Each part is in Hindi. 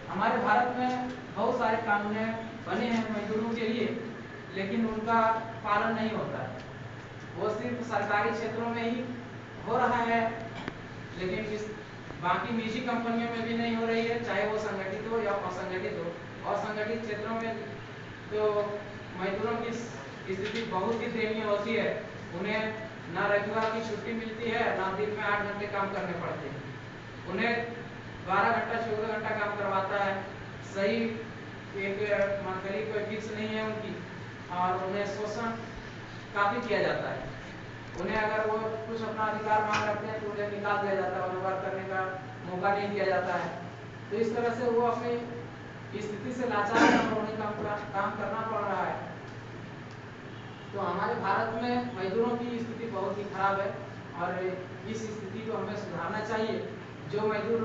हमारे भारत में बहुत सारे कानून बने हैं मजदूरों के लिए, लेकिन उनका पालन नहीं होता है। वो सिर्फ सरकारी क्षेत्रों में ही हो रहा है, लेकिन इस बाकी निजी कंपनियों में भी नहीं हो रही है, चाहे वो संगठित हो या असंगठित हो। असंगठित क्षेत्रों में तो मजदूरों की स्थिति बहुत ही दयनीय होती है। उन्हें ना रविवार की छुट्टी मिलती है, ना दिन में 8 घंटे काम करने पड़ते हैं। उन्हें 12 घंटा 14 घंटा काम करवाता है। सही एक मंथली कोई फिक्स नहीं है उनकी, और उन्हें शोषण काफ़ी किया जाता है। उन्हें अगर वो कुछ अपना अधिकार मांग रखते हैं तो उन्हें निकाल दिया जाता है, उन्हें वर्क करने का मौका नहीं दिया जाता है। तो इस तरह से वो अपनी स्थिति से लाचार है और उन्हें काम करना पड़ रहा है। तो हमारे भारत में मजदूरों की स्थिति बहुत ही खराब है, और इस स्थिति को हमें सुधारना चाहिए। जो मजदूर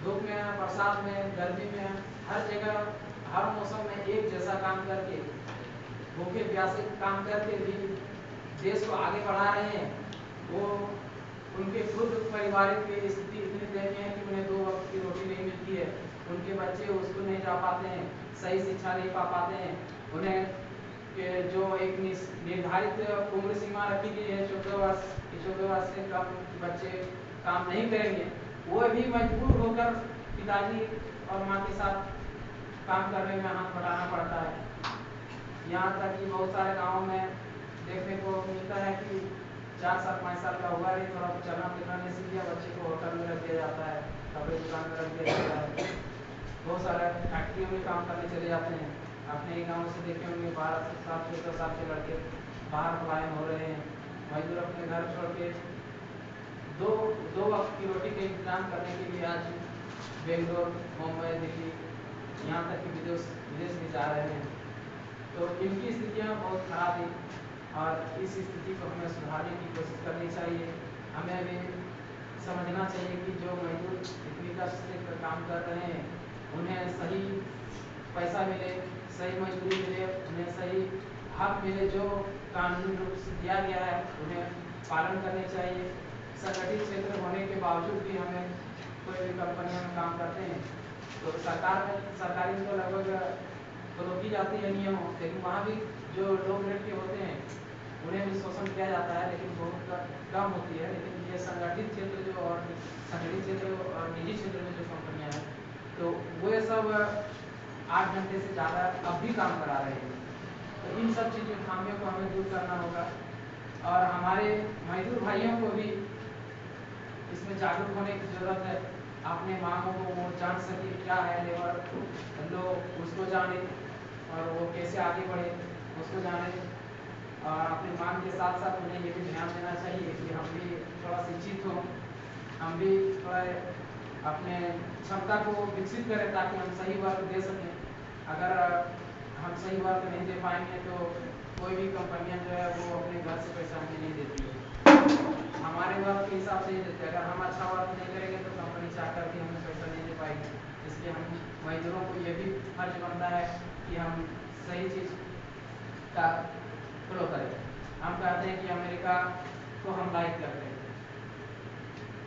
धूप में, बरसात में, गर्मी में, हर जगह हर मौसम में एक जैसा काम करके, भूखे प्यासे काम करके भी देश को आगे बढ़ा रहे हैं, वो उनके खुद पारिवारिक की स्थिति इतनी दयनीय है कि उन्हें 2 वक्त की रोटी नहीं मिलती है। उनके बच्चे स्कूल नहीं जा पाते हैं, सही शिक्षा नहीं पा पाते हैं। उन्हें के जो एक निर्धारित उम्र सीमा रखी गई है 14 वर्ष, 14 वर्ष से कम बच्चे काम नहीं करेंगे, वो भी मजबूर होकर पिताजी और माँ के साथ काम करने में हाथ बटाना पड़ता है। यहाँ तक कि बहुत सारे गाँवों में देखने को मिलता है कि 4 साल 5 साल का हुआ नहीं, थोड़ा चलना फिरना नहीं सीख गया, बच्चे को होटल में रख दिया जाता है, कपड़े दुकान में रख दिया जाता है। बहुत सारे फैक्ट्रियों में काम करने चले जाते हैं। अपने ही गाँव से देखे होंगे 12 साल 14 साल के लड़के बाहर पलायन हो रहे हैं। मजदूर अपने घर छोड़ के दो वक्त की रोटी का इंतजाम करने के लिए आज बेंगलोर, मुंबई, दिल्ली, यहाँ तक कि विदेश भी जा रहे हैं। तो इनकी स्थितियाँ बहुत खराब है, और इस स्थिति को हमें सुधारने की कोशिश करनी चाहिए। हमें भी समझना चाहिए कि जो मजदूर इतनी कष्ट से काम कर रहे हैं, उन्हें सही पैसा मिले, सही मजदूरी मिले, उन्हें सही हक मिले जो कानूनी रूप से दिया गया है, उन्हें पालन करने चाहिए। संगठित क्षेत्र होने के बावजूद भी हमें कोई भी कंपनियों में काम करते हैं तो सरकारी में तो लगभग रोकी जाती है नियमों, लेकिन वहाँ भी जो लोग रेट के होते हैं उन्हें भी शोषण किया जाता है, लेकिन बहुत कम होती है। लेकिन ये संगठित क्षेत्र जो और संगठित क्षेत्र और निजी क्षेत्र में जो कंपनियां हैं, तो वो सब 8 घंटे से ज़्यादा अब भी काम करा रहे हैं। तो इन सब चीज़ों खामियों को हमें दूर करना होगा, और हमारे मजदूर भाइयों को भी इसमें जागरूक होने की ज़रूरत है। अपने मांगों को वो जान सके, क्या है लेबर लोग उसको जाने, और वो कैसे आगे बढ़े उसको जाने। और अपनी मांग के साथ साथ उन्हें ये भी ध्यान देना चाहिए कि हम भी थोड़ा शिक्षित हों, हम भी थोड़ा अपने क्षमता को विकसित करें ताकि हम सही वर्क दे सकें। अगर हम सही वर्क नहीं दे पाएंगे तो कोई भी कंपनियां जो है वो अपने घर से पैसा हमें नहीं देती है, हमारे वर्क के हिसाब से ही देते हैं। अगर हम अच्छा वर्क नहीं करेंगे तो कंपनी चाह कर भी हमें पैसा नहीं दे पाएगी। इसलिए हम मजदूरों को ये भी फर्ज बनता है कि हम सही चीज़ का फॉलो करें। हम कहते हैं कि अमेरिका को हम लाइक करते हैं,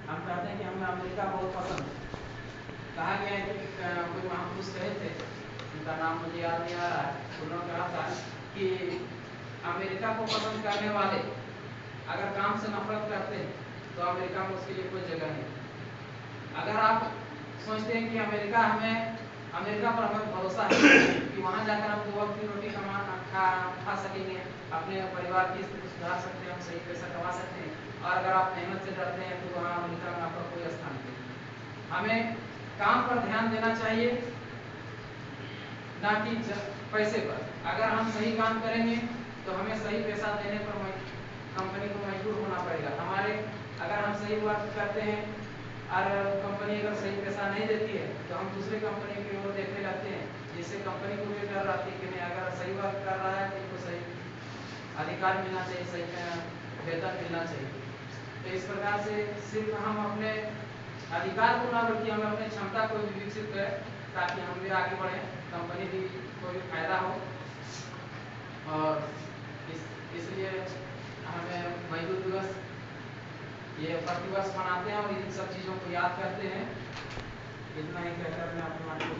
हम कहते हैं कि हमें अमेरिका बहुत पसंद है। कहा गया है कि कोई महापुरुष कहे थे, उनका नाम मुझे याद नहीं आ रहा है, उन्होंने कहा था कि अमेरिका को पसंद करने वाले अगर काम से नफरत करते हैं तो अमेरिका में उसके लिए कोई जगह नहीं। अगर आप सोचते हैं कि अमेरिका पर हमें भरोसा है कि वहाँ जाकर हम 2 वक्त की रोटी खा सकेंगे, अपने परिवार की स्थिति सुधार सकते हैं, हम सही पैसा कमा सकते हैं, और अगर आप मेहनत से डरते हैं तो वहाँ अमेरिका में आपका कोई स्थान नहीं। हमें काम पर ध्यान देना चाहिए, ना कि पैसे पर। अगर हम सही काम करेंगे तो हमें सही पैसा देने पर कंपनी को मजबूर होना पड़ेगा। अगर हम सही वर्क करते हैं और कंपनी अगर सही पैसा नहीं देती है तो हम दूसरे कंपनी की ओर देखने लगते हैं, जिससे कंपनी को भी डर रहती है कि नहीं, अगर सही वर्क कर रहा है तो इनको सही अधिकार मिलना चाहिए, सही वेतन मिलना चाहिए। तो इस प्रकार से सिर्फ हम अपने अधिकार को ना बल्कि हमें अपनी क्षमता को भी विकसित करें ताकि हम भी आगे बढ़ें, कंपनी भी को भी फायदा हो। और इसलिए हमें मजदूर दिवस ये प्रतिवर्ष मनाते हैं और इन सब चीज़ों को याद करते हैं। इतना ही कहकर मैं अपनी बात को